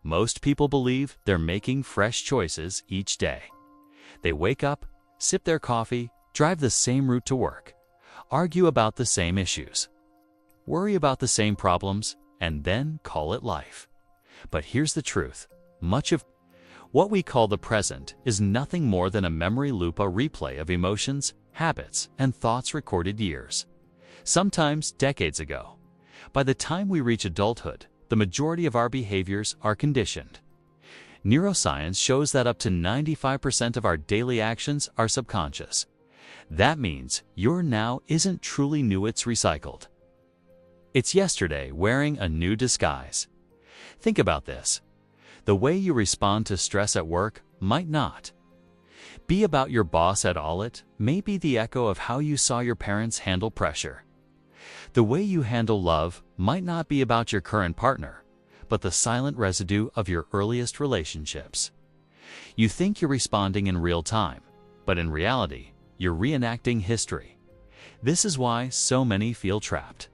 Most people believe they're making fresh choices each day. They wake up, sip their coffee, drive the same route to work, argue about the same issues, worry about the same problems, and then call it life. But here's the truth. Much of what we call the present is nothing more than a memory loop, a replay of emotions, habits, and thoughts recorded years, sometimes decades ago. By the time we reach adulthood, the majority of our behaviors are conditioned. Neuroscience shows that up to 95% of our daily actions are subconscious. That means your now isn't truly new, it's recycled. It's yesterday wearing a new disguise. Think about this. The way you respond to stress at work might not be about your boss at all. It may be the echo of how you saw your parents handle pressure. The way you handle love might not be about your current partner, but the silent residue of your earliest relationships. You think you're responding in real time, but in reality, you're reenacting history. This is why so many feel trapped.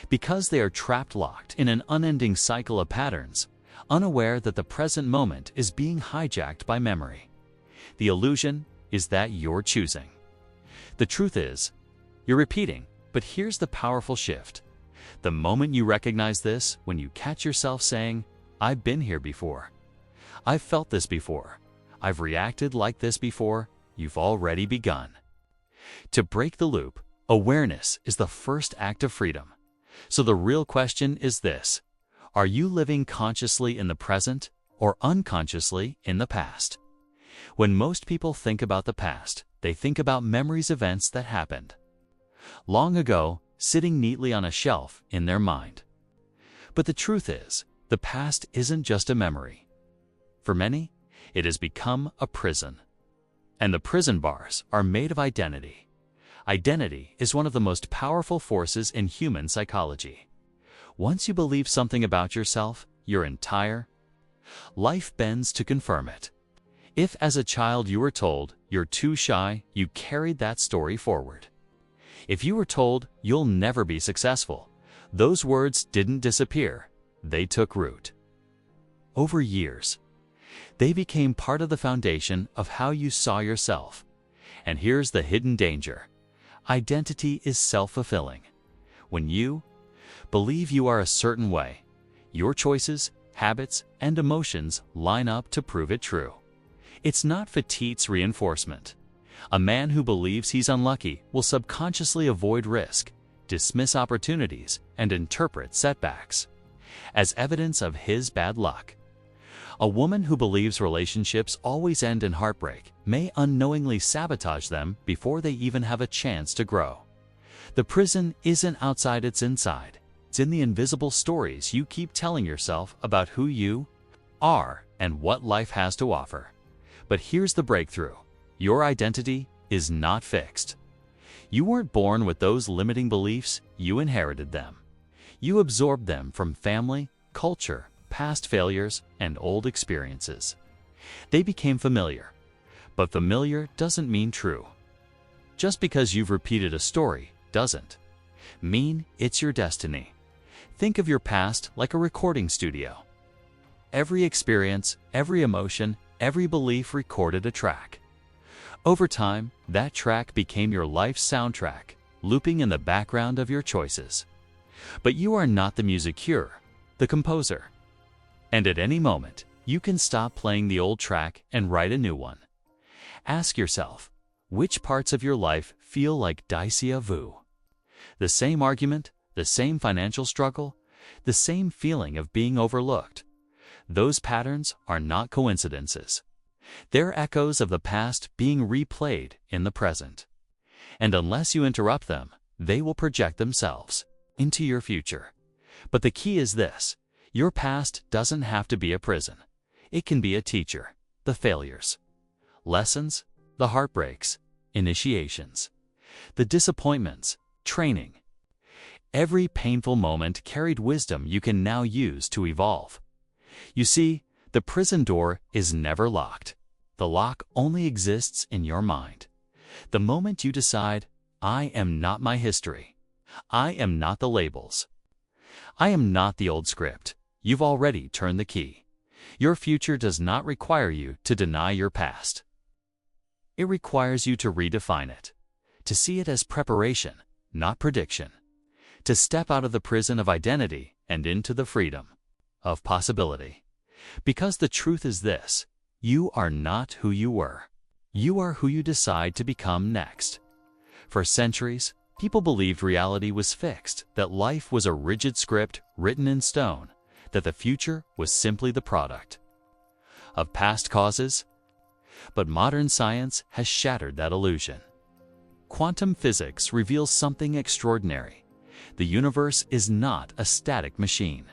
Because they are trapped, locked in an unending cycle of patterns, unaware that the present moment is being hijacked by memory. The illusion is that you're choosing. The truth is, you're repeating. But here's the powerful shift. The moment you recognize this, when you catch yourself saying, "I've been here before. I've felt this before. I've reacted like this before," you've already begun. To break the loop, awareness is the first act of freedom. So the real question is this: are you living consciously in the present or unconsciously in the past? When most people think about the past, they think about memories, events that happened long ago, sitting neatly on a shelf in their mind. But the truth is, the past isn't just a memory. For many, it has become a prison. And the prison bars are made of identity. Identity is one of the most powerful forces in human psychology. Once you believe something about yourself, your entire life bends to confirm it. If as a child you were told you're too shy, you carried that story forward. If you were told you'll never be successful, those words didn't disappear, they took root. Over years, they became part of the foundation of how you saw yourself. And here's the hidden danger. Identity is self-fulfilling. When you believe you are a certain way, your choices, habits, and emotions line up to prove it true. It's not fatigue's reinforcement. A man who believes he's unlucky will subconsciously avoid risk, dismiss opportunities, and interpret setbacks as evidence of his bad luck. A woman who believes relationships always end in heartbreak may unknowingly sabotage them before they even have a chance to grow. The prison isn't outside, it's inside. It's in the invisible stories you keep telling yourself about who you are and what life has to offer. But here's the breakthrough. Your identity is not fixed. You weren't born with those limiting beliefs, you inherited them. You absorbed them from family, culture, past failures, and old experiences. They became familiar, but familiar doesn't mean true. Just because you've repeated a story doesn't mean it's your destiny. Think of your past like a recording studio. Every experience, every emotion, every belief recorded a track. Over time, that track became your life's soundtrack, looping in the background of your choices. But you are not the music, you're the composer. And at any moment, you can stop playing the old track and write a new one. Ask yourself, which parts of your life feel like déjà vu? The same argument, the same financial struggle, the same feeling of being overlooked. Those patterns are not coincidences. They're echoes of the past being replayed in the present. And unless you interrupt them, they will project themselves into your future. But the key is this: your past doesn't have to be a prison. It can be a teacher. The failures, lessons, the heartbreaks, initiations, the disappointments, training. Every painful moment carried wisdom you can now use to evolve. You see, the prison door is never locked. The lock only exists in your mind. The moment you decide, I am not my history, I am not the labels, I am not the old script, you've already turned the key. Your future does not require you to deny your past. It requires you to redefine it, to see it as preparation, not prediction, to step out of the prison of identity and into the freedom of possibility. Because the truth is this: you are not who you were. You are who you decide to become next. For centuries, people believed reality was fixed, that life was a rigid script written in stone, that the future was simply the product of past causes. But modern science has shattered that illusion. Quantum physics reveals something extraordinary. The universe is not a static machine.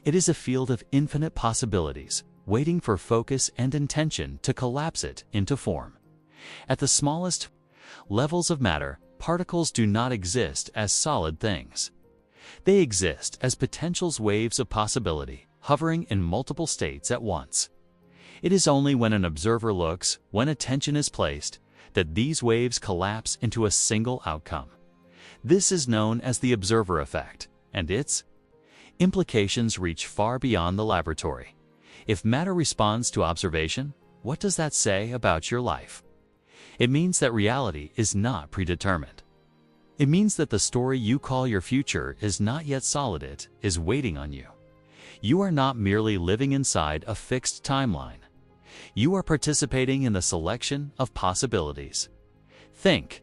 It is a field of infinite possibilities, waiting for focus and intention to collapse it into form. At the smallest levels of matter, particles do not exist as solid things. They exist as potentials, waves of possibility, hovering in multiple states at once. It is only when an observer looks, when attention is placed, that these waves collapse into a single outcome. This is known as the observer effect, and its implications reach far beyond the laboratory. If matter responds to observation, what does that say about your life? It means that reality is not predetermined. It means that the story you call your future is not yet solid. It is waiting on you. You are not merely living inside a fixed timeline. You are participating in the selection of possibilities. Think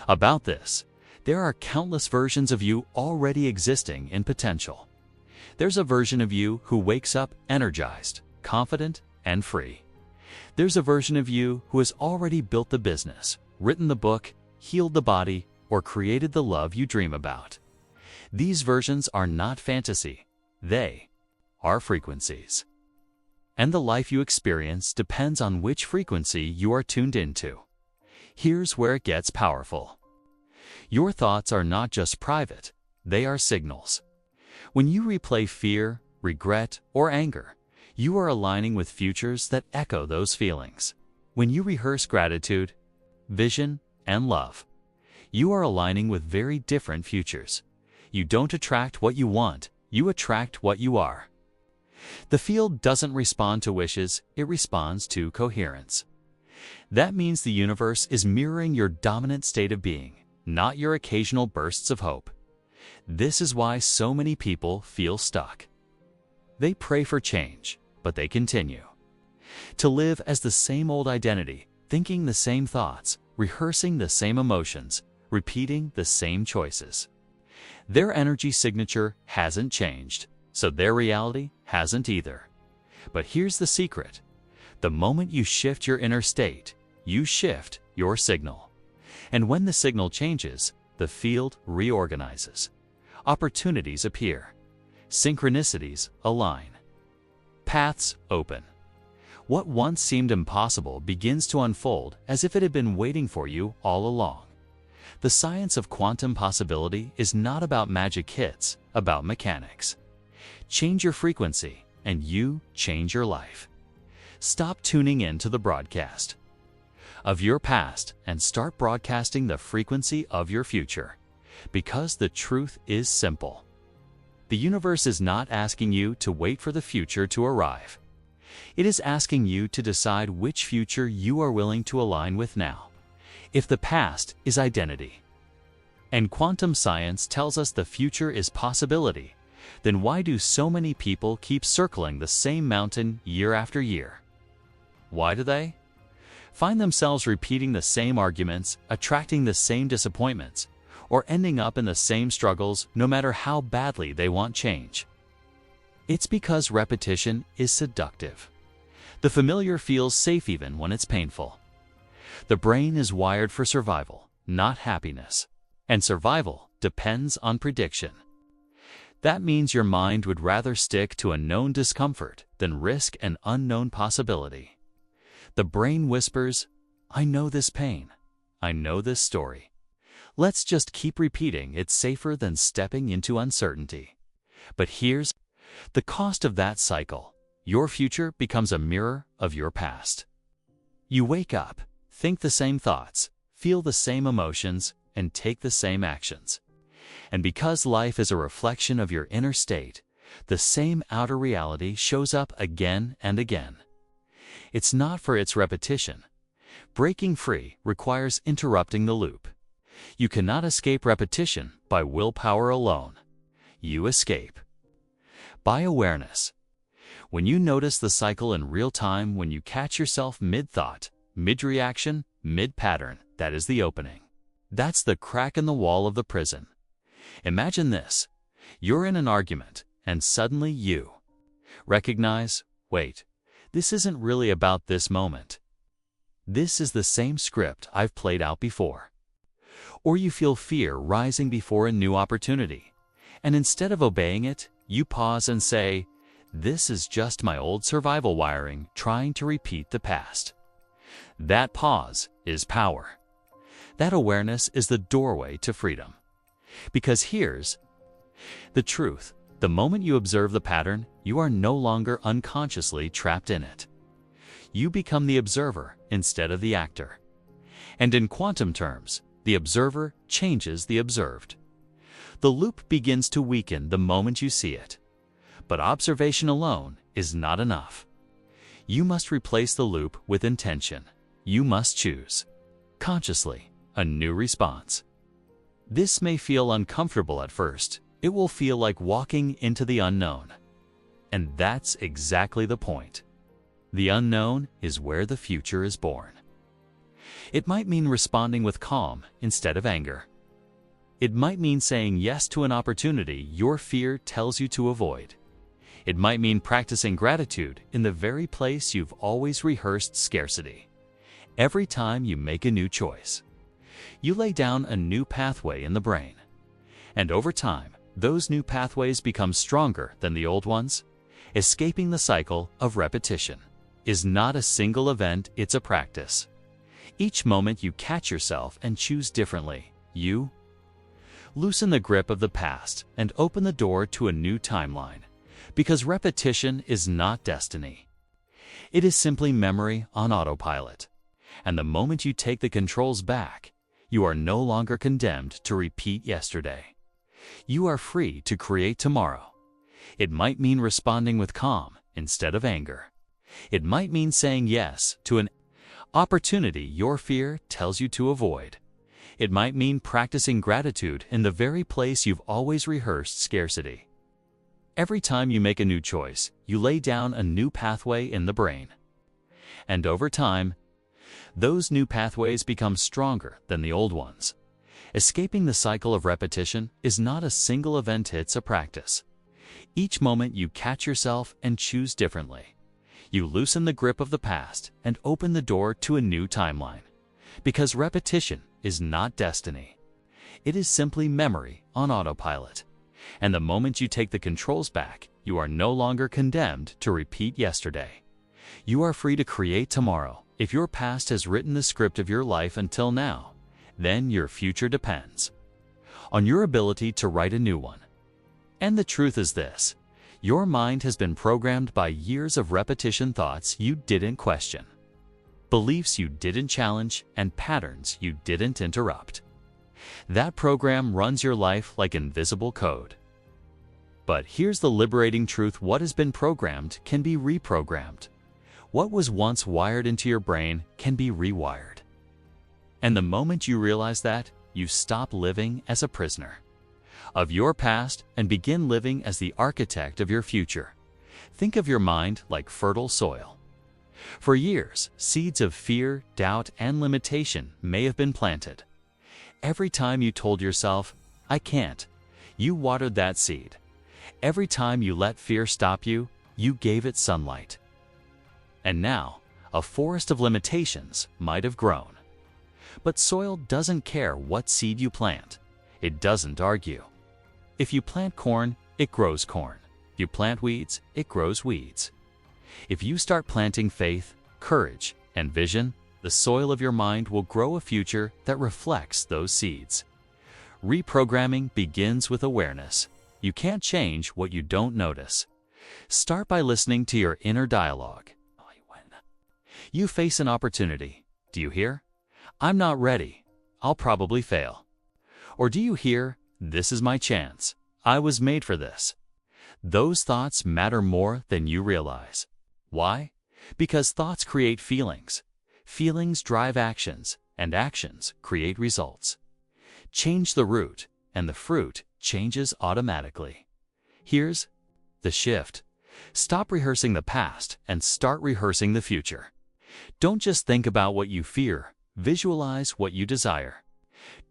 about this. There are countless versions of you already existing in potential. There's a version of you who wakes up energized, confident, and free. There's a version of you who has already built the business, written the book, healed the body, or created the love you dream about. These versions are not fantasy. They are frequencies. And the life you experience depends on which frequency you are tuned into. Here's where it gets powerful. Your thoughts are not just private, they are signals. When you replay fear, regret, or anger, you are aligning with futures that echo those feelings. When you rehearse gratitude, vision, and love, you are aligning with very different futures. You don't attract what you want, you attract what you are. The field doesn't respond to wishes, it responds to coherence. That means the universe is mirroring your dominant state of being, not your occasional bursts of hope. This is why so many people feel stuck. They pray for change, but they continue to live as the same old identity, thinking the same thoughts, rehearsing the same emotions, repeating the same choices. Their energy signature hasn't changed, so their reality hasn't either. But here's the secret. The moment you shift your inner state, you shift your signal. And when the signal changes, the field reorganizes. Opportunities appear. Synchronicities align. Paths open. What once seemed impossible begins to unfold as if it had been waiting for you all along. The science of quantum possibility is not about magic hits, about mechanics. Change your frequency, and you change your life. Stop tuning in to the broadcast of your past and start broadcasting the frequency of your future. Because the truth is simple. The universe is not asking you to wait for the future to arrive. It is asking you to decide which future you are willing to align with now. If the past is identity, and quantum science tells us the future is possibility, then why do so many people keep circling the same mountain year after year? Why do they? Find themselves repeating the same arguments, attracting the same disappointments, or ending up in the same struggles no matter how badly they want change. It's because repetition is seductive. The familiar feels safe even when it's painful. The brain is wired for survival, not happiness. And survival depends on prediction. That means your mind would rather stick to a known discomfort than risk an unknown possibility. The brain whispers, "I know this pain. I know this story. Let's just keep repeating it's safer than stepping into uncertainty." But here's the cost of that cycle. Your future becomes a mirror of your past. You wake up, think the same thoughts, feel the same emotions, and take the same actions. And because life is a reflection of your inner state, The same outer reality shows up again and again. It's not for its repetition. Breaking free requires interrupting the loop. You cannot escape repetition by willpower alone. You escape by awareness. When you notice the cycle in real time, when you catch yourself mid-thought, mid-reaction, mid-pattern, that is the opening. That's the crack in the wall of the prison. Imagine this. You're in an argument, and suddenly you recognize, wait, this isn't really about this moment. This is the same script I've played out before. Or you feel fear rising before a new opportunity, and instead of obeying it, you pause and say, this is just my old survival wiring trying to repeat the past. That pause is power. That awareness is the doorway to freedom. Because here's the truth. The moment you observe the pattern, you are no longer unconsciously trapped in it. You become the observer instead of the actor. And in quantum terms, the observer changes the observed. The loop begins to weaken the moment you see it. But observation alone is not enough. You must replace the loop with intention. You must choose, consciously, a new response. This may feel uncomfortable at first. It will feel like walking into the unknown. And that's exactly the point. The unknown is where the future is born. It might mean responding with calm instead of anger. It might mean saying yes to an opportunity your fear tells you to avoid. It might mean practicing gratitude in the very place you've always rehearsed scarcity. Every time you make a new choice, you lay down a new pathway in the brain. And over time, those new pathways become stronger than the old ones. Escaping the cycle of repetition is not a single event, it's a practice. Each moment you catch yourself and choose differently, you loosen the grip of the past and open the door to a new timeline. Because repetition is not destiny. It is simply memory on autopilot. And the moment you take the controls back, you are no longer condemned to repeat yesterday. You are free to create tomorrow. It might mean responding with calm instead of anger. It might mean saying yes to an opportunity your fear tells you to avoid. It might mean practicing gratitude in the very place you've always rehearsed scarcity. Every time you make a new choice, you lay down a new pathway in the brain. And over time, those new pathways become stronger than the old ones. Escaping the cycle of repetition is not a single event, it's a practice. Each moment you catch yourself and choose differently. You loosen the grip of the past and open the door to a new timeline. Because repetition is not destiny. It is simply memory on autopilot. And the moment you take the controls back, you are no longer condemned to repeat yesterday. You are free to create tomorrow. If your past has written the script of your life until now, then your future depends on your ability to write a new one. And the truth is this: your mind has been programmed by years of repetition, thoughts you didn't question, beliefs you didn't challenge, and patterns you didn't interrupt. That program runs your life like invisible code. But here's the liberating truth: what has been programmed can be reprogrammed. What was once wired into your brain can be rewired. And the moment you realize that, you stop living as a prisoner of your past and begin living as the architect of your future. Think of your mind like fertile soil. For years, seeds of fear, doubt, and limitation may have been planted. Every time you told yourself, "I can't," you watered that seed. Every time you let fear stop you, you gave it sunlight. And now, a forest of limitations might have grown. But soil doesn't care what seed you plant. It doesn't argue. If you plant corn, it grows corn. If you plant weeds, it grows weeds. If you start planting faith, courage, and vision, the soil of your mind will grow a future that reflects those seeds. Reprogramming begins with awareness. You can't change what you don't notice. Start by listening to your inner dialogue. You face an opportunity. Do you hear, "I'm not ready. I'll probably fail"? Or do you hear, "This is my chance. I was made for this"? Those thoughts matter more than you realize. Why? Because thoughts create feelings. Feelings drive actions, and actions create results. Change the root, and the fruit changes automatically. Here's the shift. Stop rehearsing the past and start rehearsing the future. Don't just think about what you fear, visualize what you desire.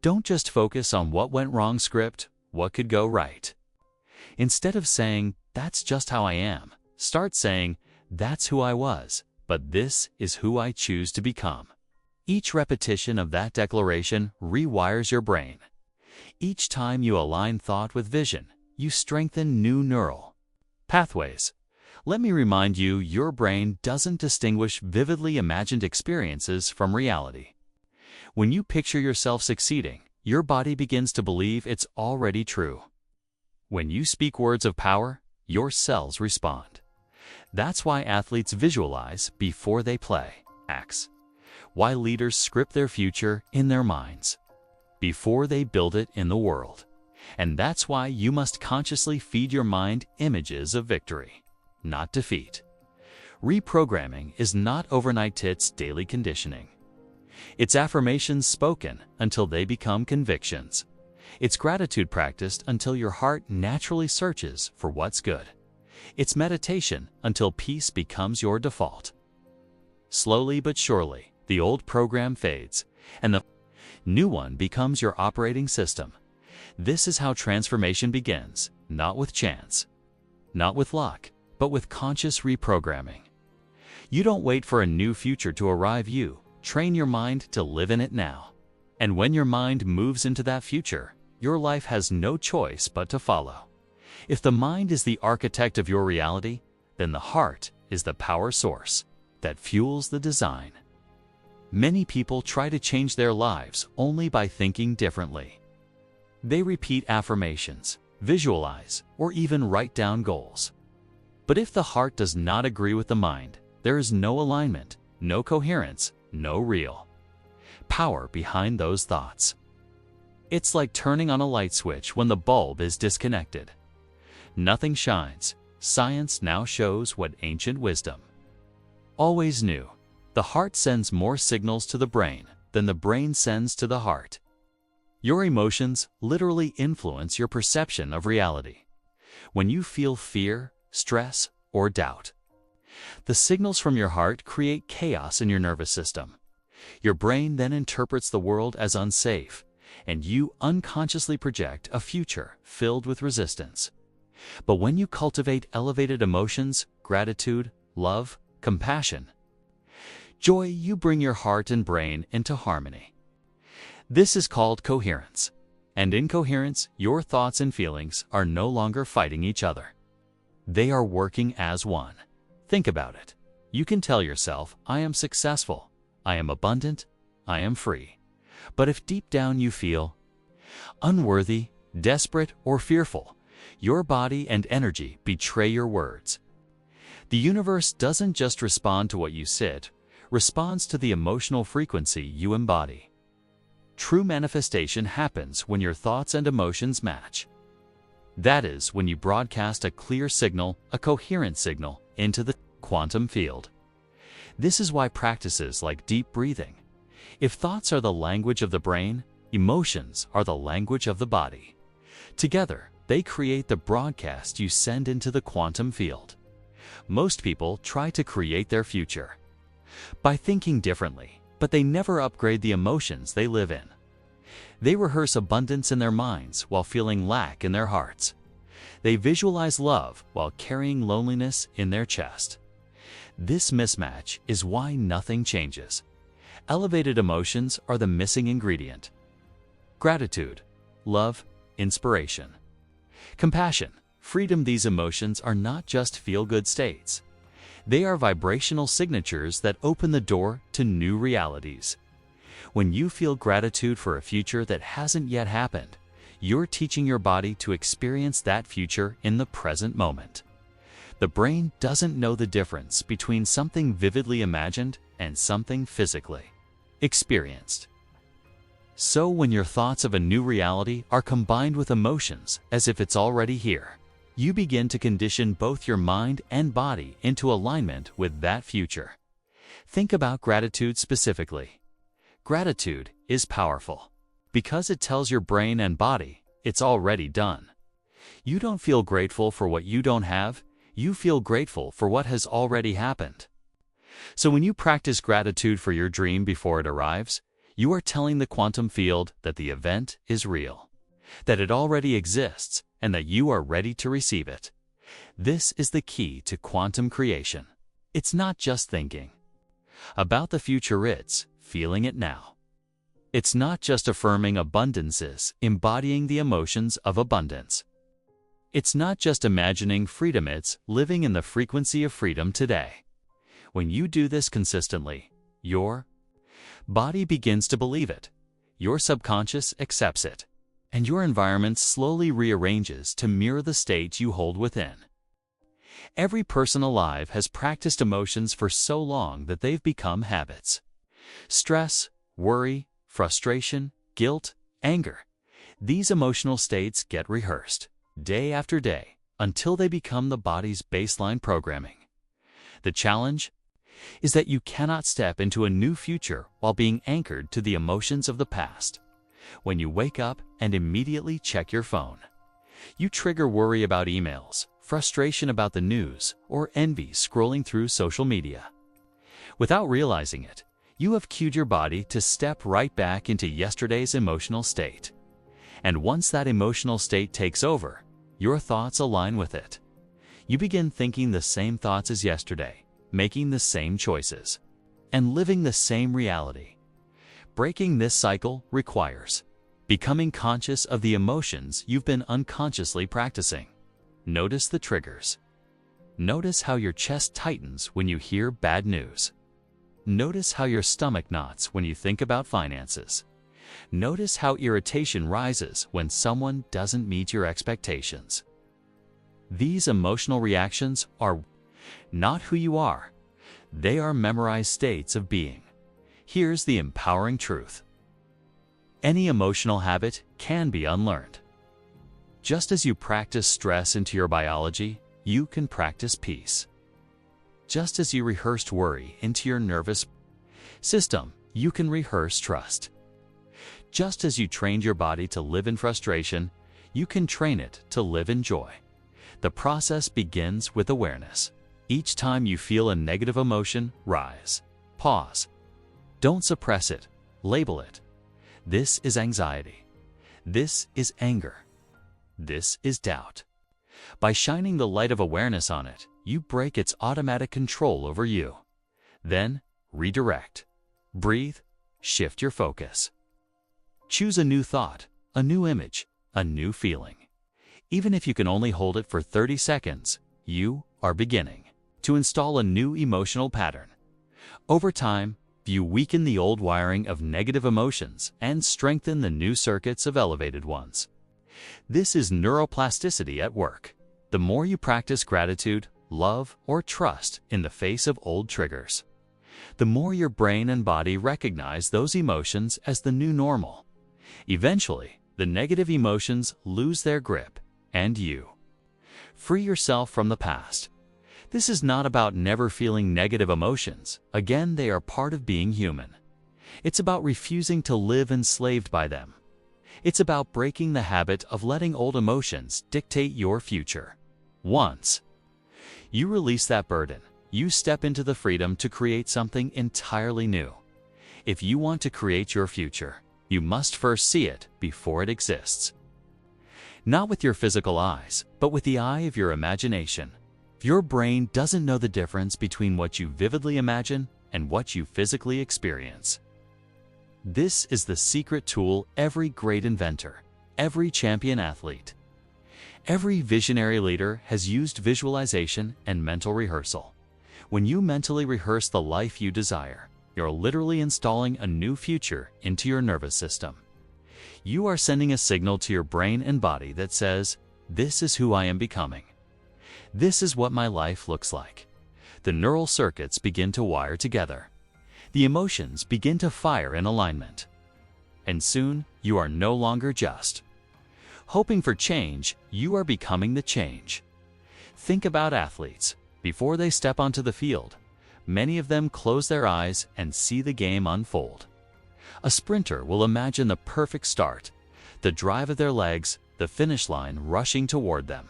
Don't just focus on what went wrong script, what could go right. Instead of saying, "That's just how I am," start saying, "That's who I was, but this is who I choose to become." Each repetition of that declaration rewires your brain. Each time you align thought with vision, you strengthen new neural pathways. Let me remind you, your brain doesn't distinguish vividly imagined experiences from reality. When you picture yourself succeeding, your body begins to believe it's already true. When you speak words of power, your cells respond. That's why athletes visualize before they play. Why leaders script their future in their minds before they build it in the world. And that's why you must consciously feed your mind images of victory, not defeat. Reprogramming is not overnight hits daily conditioning. It's affirmations spoken until they become convictions. It's gratitude practiced until your heart naturally searches for what's good. It's meditation until peace becomes your default. Slowly but surely, the old program fades, and the new one becomes your operating system. This is how transformation begins, not with chance, not with luck, but with conscious reprogramming. You don't wait for a new future to arrive, you train your mind to live in it now. And when your mind moves into that future, your life has no choice but to follow. If the mind is the architect of your reality, then the heart is the power source that fuels the design. Many people try to change their lives only by thinking differently. They repeat affirmations, visualize, or even write down goals. But if the heart does not agree with the mind, there is no alignment, no coherence, no real power behind those thoughts. It's like turning on a light switch when the bulb is disconnected. Nothing shines. Science now shows what ancient wisdom always knew. The heart sends more signals to the brain than the brain sends to the heart. Your emotions literally influence your perception of reality. When you feel fear, stress, or doubt, the signals from your heart create chaos in your nervous system. Your brain then interprets the world as unsafe, and you unconsciously project a future filled with resistance. But when you cultivate elevated emotions, gratitude, love, compassion, joy, you bring your heart and brain into harmony. This is called coherence. And in coherence, your thoughts and feelings are no longer fighting each other. They are working as one. Think about it. You can tell yourself, "I am successful, I am abundant, I am free." But if deep down you feel unworthy, desperate, or fearful, your body and energy betray your words. The universe doesn't just respond to what you said, responds to the emotional frequency you embody. True manifestation happens when your thoughts and emotions match. That is when you broadcast a clear signal, a coherent signal, into the quantum field. This is why practices like deep breathing. If thoughts are the language of the brain, emotions are the language of the body. Together, they create the broadcast you send into the quantum field. Most people try to create their future by thinking differently, but they never upgrade the emotions they live in. They rehearse abundance in their minds while feeling lack in their hearts. They visualize love while carrying loneliness in their chest. This mismatch is why nothing changes. Elevated emotions are the missing ingredient. Gratitude, love, inspiration, compassion, freedom. These emotions are not just feel-good states. They are vibrational signatures that open the door to new realities. When you feel gratitude for a future that hasn't yet happened, you're teaching your body to experience that future in the present moment. The brain doesn't know the difference between something vividly imagined and something physically experienced. So when your thoughts of a new reality are combined with emotions as if it's already here, You begin to condition both your mind and body into alignment with that future. Think about gratitude specifically. Gratitude is powerful because it tells your brain and body it's already done. You don't feel grateful for what you don't have, you feel grateful for what has already happened. So when you practice gratitude for your dream before it arrives, you are telling the quantum field that the event is real, that it already exists, and that you are ready to receive it. This is the key to quantum creation. It's not just thinking about the future, it's feeling it now. It's not just affirming abundances, embodying the emotions of abundance. It's not just imagining freedom, it's living in the frequency of freedom today. When you do this consistently, your body begins to believe it, your subconscious accepts it, and your environment slowly rearranges to mirror the state you hold within. Every person alive has practiced emotions for so long that they've become habits. Stress, worry, frustration, guilt, anger. These emotional states get rehearsed day after day until they become the body's baseline programming. The challenge is that you cannot step into a new future while being anchored to the emotions of the past. When you wake up and immediately check your phone, you trigger worry about emails, frustration about the news, or envy scrolling through social media. Without realizing it, you have cued your body to step right back into yesterday's emotional state. And once that emotional state takes over, your thoughts align with it. You begin thinking the same thoughts as yesterday, making the same choices, and living the same reality. Breaking this cycle requires becoming conscious of the emotions you've been unconsciously practicing. Notice the triggers. Notice how your chest tightens when you hear bad news. Notice how your stomach knots when you think about finances. Notice how irritation rises when someone doesn't meet your expectations. These emotional reactions are not who you are. They are memorized states of being. Here's the empowering truth. Any emotional habit can be unlearned. Just as you practice stress into your biology, you can practice peace. Just as you rehearsed worry into your nervous system, you can rehearse trust. Just as you trained your body to live in frustration, you can train it to live in joy. The process begins with awareness. Each time you feel a negative emotion, rise, pause. Don't suppress it, label it. This is anxiety. This is anger. This is doubt. By shining the light of awareness on it, you break its automatic control over you. Then, redirect. Breathe, shift your focus. Choose a new thought, a new image, a new feeling. Even if you can only hold it for 30 seconds, you are beginning to install a new emotional pattern. Over time, you weaken the old wiring of negative emotions and strengthen the new circuits of elevated ones. This is neuroplasticity at work. The more you practice gratitude, love, or trust in the face of old triggers, the more your brain and body recognize those emotions as the new normal. Eventually, the negative emotions lose their grip, and you free yourself from the past. This is not about never feeling negative emotions. Again, they are part of being human. It's about refusing to live enslaved by them. It's about breaking the habit of letting old emotions dictate your future. Once you release that burden, you step into the freedom to create something entirely new. If you want to create your future, you must first see it before it exists. Not with your physical eyes, but with the eye of your imagination. Your brain doesn't know the difference between what you vividly imagine and what you physically experience. This is the secret tool every great inventor, every champion athlete, every visionary leader has used: visualization and mental rehearsal. When you mentally rehearse the life you desire, you're literally installing a new future into your nervous system. You are sending a signal to your brain and body that says, "This is who I am becoming. This is what my life looks like." The neural circuits begin to wire together. The emotions begin to fire in alignment. And soon, you are no longer just Hoping for change, you are becoming the change. Think about athletes. Before they step onto the field, many of them close their eyes and see the game unfold. A sprinter will imagine the perfect start, the drive of their legs, the finish line rushing toward them.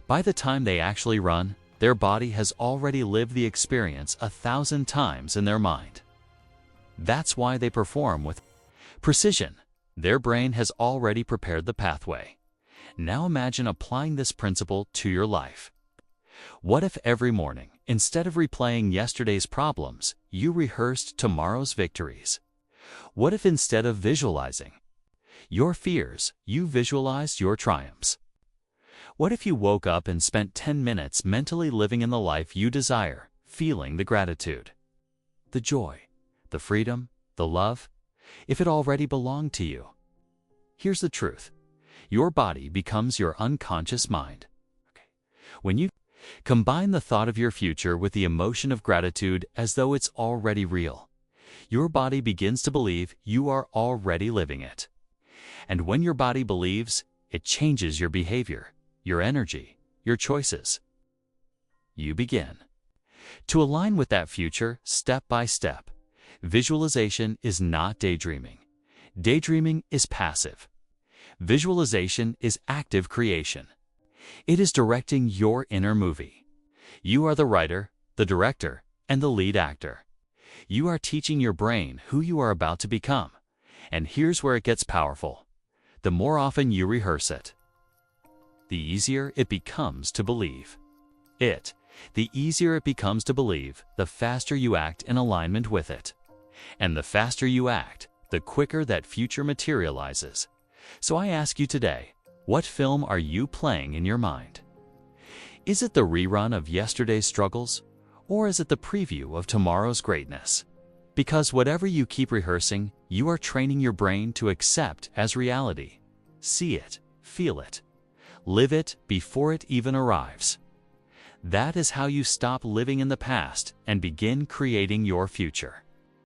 By the time they actually run, their body has already lived the experience 1,000 times in their mind. That's why they perform with precision. Their brain has already prepared the pathway. Now imagine applying this principle to your life. What if every morning, instead of replaying yesterday's problems, you rehearsed tomorrow's victories? What if instead of visualizing your fears, you visualized your triumphs? What if you woke up and spent 10 minutes mentally living in the life you desire, feeling the gratitude, the joy, the freedom, the love, if it already belonged to you? Here's the truth. Your body becomes your unconscious mind. When you combine the thought of your future with the emotion of gratitude as though it's already real, your body begins to believe you are already living it. And when your body believes, it changes your behavior, your energy, your choices. You begin to align with that future step by step. Visualization is not daydreaming. Daydreaming is passive. Visualization is active creation. It is directing your inner movie. You are the writer, the director, and the lead actor. You are teaching your brain who you are about to become. And here's where it gets powerful. The more often you rehearse it, the easier it becomes to believe it. The easier it becomes to believe, the faster you act in alignment with it. And the faster you act, the quicker that future materializes. So I ask you today, what film are you playing in your mind? Is it the rerun of yesterday's struggles, or is it the preview of tomorrow's greatness? Because whatever you keep rehearsing, you are training your brain to accept as reality. See it, feel it, live it before it even arrives. That is how you stop living in the past and begin creating your future.